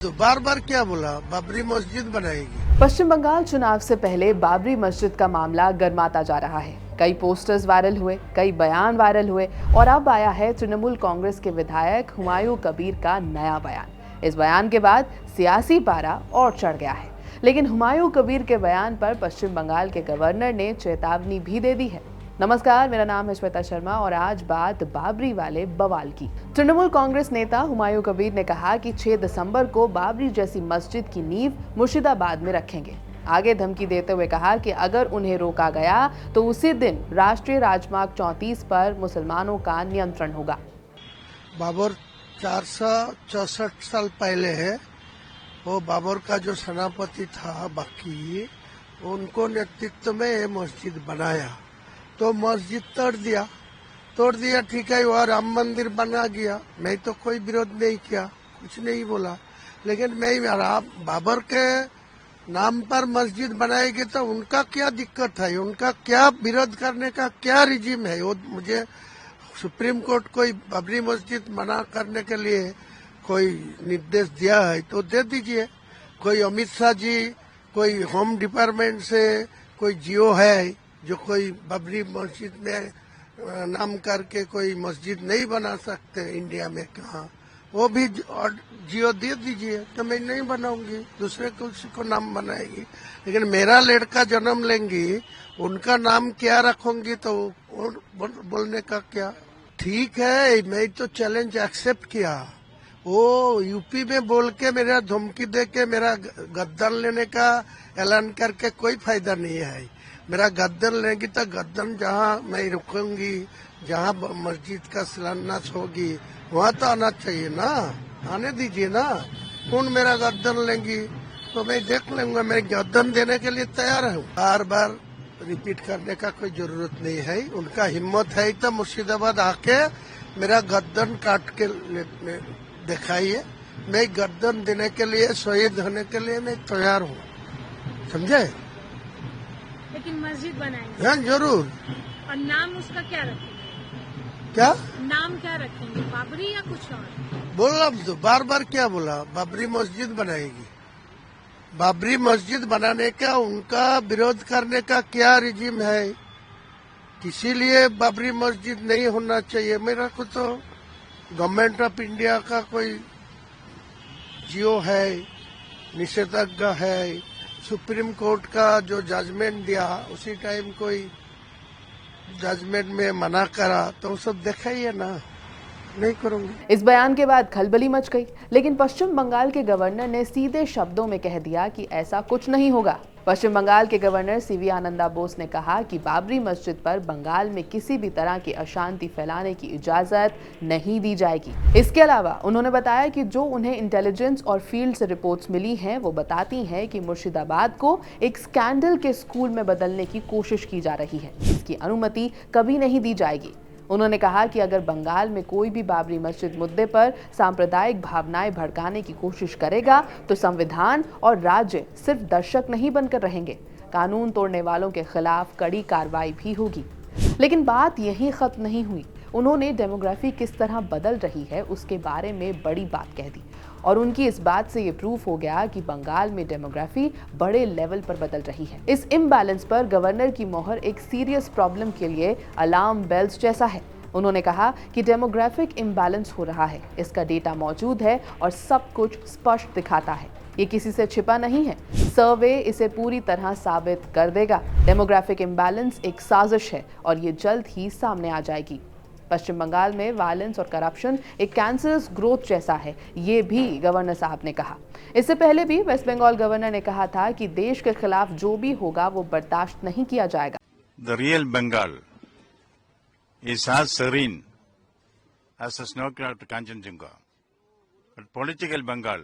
तो बार बार क्या बोला, बाबरी मस्जिद बनाएगी। पश्चिम बंगाल चुनाव से पहले बाबरी मस्जिद का मामला गर्माता जा रहा है। कई पोस्टर्स वायरल हुए, कई बयान वायरल हुए और अब आया है तृणमूल कांग्रेस के विधायक हुमायूं कबीर का नया बयान। इस बयान के बाद सियासी पारा और चढ़ गया है। लेकिन हुमायूं कबीर के बयान पर पश्चिम बंगाल के गवर्नर ने चेतावनी भी दे दी है। नमस्कार, मेरा नाम है श्वेता शर्मा और आज बात बाबरी वाले बवाल की। तृणमूल कांग्रेस नेता हुमायूं कबीर ने कहा कि 6 दिसंबर को बाबरी जैसी मस्जिद की नींव मुर्शिदाबाद में रखेंगे। आगे धमकी देते हुए कहा कि अगर उन्हें रोका गया तो उसी दिन राष्ट्रीय राजमार्ग 34 पर मुसलमानों का नियंत्रण होगा। बाबर 464 साल पहले है, वो बाबर का जो सेनापति था बाकी, उनको नेतृत्व में ये मस्जिद बनाया। तो मस्जिद तोड़ दिया ठीक है, वह राम मंदिर बना गया। मैं तो कोई विरोध नहीं किया, कुछ नहीं बोला। लेकिन मैं बाबर के नाम पर मस्जिद बनाएगी तो उनका क्या दिक्कत है, उनका क्या विरोध करने का क्या रिजीम है। वो मुझे सुप्रीम कोर्ट कोई बाबरी मस्जिद मना करने के लिए कोई निर्देश दिया है तो दे दीजिए। कोई अमित शाह जी, कोई होम डिपार्टमेंट से कोई जियो है जो कोई बाबरी मस्जिद में नाम करके कोई मस्जिद नहीं बना सकते इंडिया में, कहा वो भी जियो दे दीजिए तो मैं नहीं बनाऊंगी, दूसरे किसी को नाम बनाएगी। लेकिन मेरा लड़का जन्म लेंगी, उनका नाम क्या रखूंगी तो बोलने का क्या। ठीक है, मैं तो चैलेंज एक्सेप्ट किया। वो यूपी में बोल के मेरा धमकी दे के मेरा गद्दान लेने का ऐलान करके कोई फायदा नहीं है। मेरा गद्दान लेगी तो गद्दान जहाँ मैं रुकूंगी, जहाँ मस्जिद का शिलान्यास होगी वहाँ तो आना चाहिए ना, आने दीजिए ना। कौन मेरा गद्दान लेंगी तो मैं देख लूंगा, मैं गद्दान देने के लिए तैयार हूँ। बार बार रिपीट करने का कोई जरूरत नहीं है। उनका हिम्मत है तो मुर्शिदाबाद आके मेरा गद्दान काट के दिखाइए। मैं गद्दान देने के लिए, शहीद होने के लिए मैं तैयार हूँ, समझे। लेकिन मस्जिद बनाएंगे? हाँ जरूर। और नाम उसका क्या रखेंगे? क्या नाम क्या रखेंगे, बाबरी या कुछ और? बोला तो बार बार क्या बोला, बाबरी मस्जिद बनाएगी। बाबरी मस्जिद बनाने का उनका विरोध करने का क्या रिजीम है, इसीलिए बाबरी मस्जिद नहीं होना चाहिए। मेरा को तो गवर्नमेंट ऑफ इंडिया का कोई जियो है, निषेधाज्ञा है, सुप्रीम कोर्ट का जो जजमेंट दिया उसी टाइम कोई जजमेंट में मना करा तो सब देखा ही है ना, नहीं करूंगी। इस बयान के बाद खलबली मच गई, लेकिन पश्चिम बंगाल के गवर्नर ने सीधे शब्दों में कह दिया कि ऐसा कुछ नहीं होगा। पश्चिम बंगाल के गवर्नर सीवी आनंदा बोस ने कहा कि बाबरी मस्जिद पर बंगाल में किसी भी तरह की अशांति फैलाने की इजाजत नहीं दी जाएगी। इसके अलावा उन्होंने बताया कि जो उन्हें इंटेलिजेंस और फील्ड से रिपोर्ट्स मिली हैं वो बताती हैं कि मुर्शिदाबाद को एक स्कैंडल के स्कूल में बदलने की कोशिश की जा रही है। इसकी अनुमति कभी नहीं दी जाएगी। उन्होंने कहा कि अगर बंगाल में कोई भी बाबरी मस्जिद मुद्दे पर सांप्रदायिक भावनाएं भड़काने की कोशिश करेगा तो संविधान और राज्य सिर्फ दर्शक नहीं बनकर रहेंगे, कानून तोड़ने वालों के खिलाफ कड़ी कार्रवाई भी होगी। लेकिन बात यहीं खत्म नहीं हुई। उन्होंने डेमोग्राफी किस तरह बदल रही है उसके बारे में बड़ी बात कह दी और उनकी इस बात से ये प्रूफ हो गया कि बंगाल में डेमोग्राफी बड़े लेवल पर बदल रही है। इस इम्बैलेंस पर गवर्नर की मोहर एक सीरियस प्रॉब्लम के लिए अलार्म बेल्स जैसा है। उन्होंने कहा कि डेमोग्राफिक इम्बैलेंस हो रहा है, इसका डेटा मौजूद है और सब कुछ स्पष्ट दिखाता है, ये किसी से छिपा नहीं है। सर्वे इसे पूरी तरह साबित कर देगा। डेमोग्राफिक इम्बैलेंस एक साजिश है और ये जल्द ही सामने आ जाएगी। पश्चिम बंगाल में वायलेंस और करप्शन एक कैंसरस ग्रोथ जैसा है, ये भी गवर्नर साहब ने कहा। इससे पहले भी वेस्ट बंगाल गवर्नर ने कहा था कि देश के खिलाफ जो भी होगा वो बर्दाश्त नहीं किया जाएगा। The real Bengal is as serene as a snow-capped Kanchenjunga, but political Bengal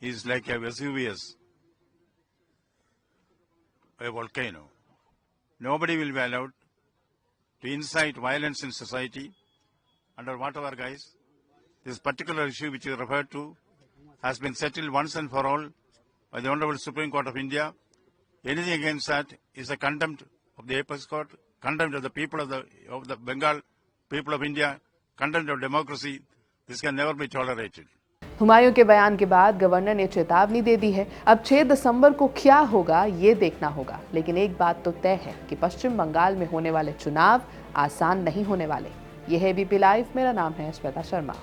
is like a Vesuvius, a volcano. Nobody will be allowed to incite violence in society under whatever guise. This particular issue which you referred to has been settled once and for all by the Honorable Supreme Court of India. Anything against that is a contempt of the Apex Court, contempt of the people of the Bengal, people of India, contempt of democracy. This can never be tolerated. Humayun के बयान के बाद governor ने चेतावनी दे दी है। अब 6 दिसंबर को क्या होगा ये देखना होगा, लेकिन एक बात तो तय है कि पश्चिम बंगाल में होने वाले चुनाव आसान नहीं होने वाले। यह है एबीपी लाइव, मेरा नाम है श्वेता शर्मा।